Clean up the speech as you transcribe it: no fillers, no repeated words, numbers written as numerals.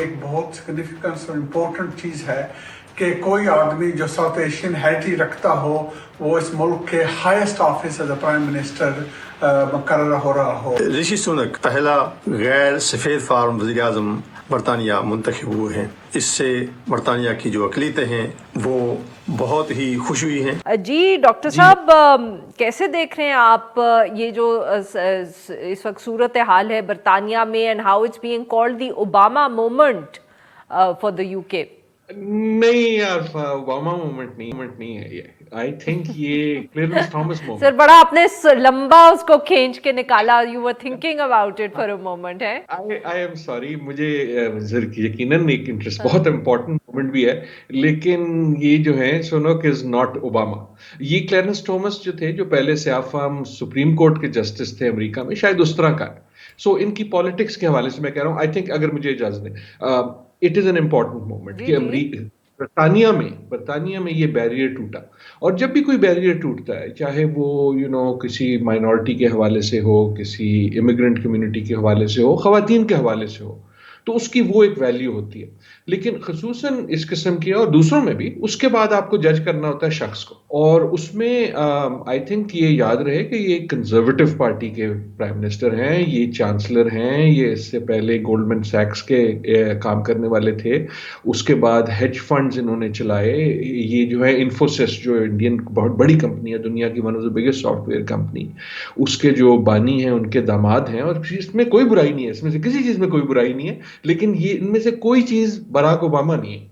ایک بہت سگنیفیکنس اور امپورٹنٹ چیز ہے کہ کوئی آدمی جو ساؤتھ ایشین ہیریٹیج رکھتا ہو وہ اس ملک کے highest office as a prime minister مقرر ہو رہا ہو۔ رشی سونک پہلا غیر سفید فارم وزیر اعظم برطانیہ منتخب ہوئے ہیں، اس سے برطانیہ کی جو اقلیتیں ہیں وہ بہت ہی خوش ہوئی ہیں۔ جی ڈاکٹر صاحب، کیسے دیکھ رہے ہیں آپ یہ جو اس وقت صورتحال ہے برطانیہ میں، and how it's being called the Obama moment for the U K? نہیں یار، اوباما مومنٹ نہیں ہے یہ۔ آئی تھنک یہ کلیرنس تھامس مومنٹ۔ سر بڑا آپ نے لمبا اس کو کھینچ کے نکالا، you were thinking about it for a moment ہے۔ آئی ایم سوری، مجھے یقیناً ایک انٹرسٹ بہت امپورٹنٹ مومنٹ بھی ہے، لیکن یہ جو ہے سونک از ناٹ اوباما۔ یہ کلیرنس تھامس جو تھے، جو پہلے سیاہ فام سپریم کورٹ کے جسٹس تھے امریکہ میں، شاید اس طرح کا ہے۔ سو ان کی پالیٹکس کے حوالے سے میں کہہ رہا ہوں، آئی تھنک اگر مجھے اجازت دیں، it is an important moment کہ برطانیہ میں یہ بیریئر ٹوٹا، اور جب بھی کوئی بیریئر ٹوٹتا ہے، چاہے وہ کسی مائنورٹی کے حوالے سے ہو، کسی امیگرنٹ کمیونٹی کے حوالے سے ہو، خواتین کے حوالے سے ہو، تو اس کی وہ ایک ویلیو ہوتی ہے۔ لیکن خصوصاً اس قسم کی اور دوسروں میں بھی، اس کے بعد آپ کو جج کرنا ہوتا ہے شخص کو، اور اس میں آئی تھنک یہ یاد رہے کہ یہ کنزرویٹو پارٹی کے پرائم منسٹر ہیں، یہ چانسلر ہیں، یہ اس سے پہلے گولڈمن سیکس کے کام کرنے والے تھے، اس کے بعد ہیج فنڈز انہوں نے چلائے، یہ جو ہے انفوسس جو انڈین بہت بڑی کمپنی ہے، دنیا کی one of the biggest software company, اس کے جو بانی ہیں ان کے داماد ہیں، اور اس میں کوئی برائی نہیں ہے، اس میں سے کسی چیز میں کوئی برائی نہیں ہے، لیکن یہ ان میں سے کوئی چیز براک اوباما نہیں ہے۔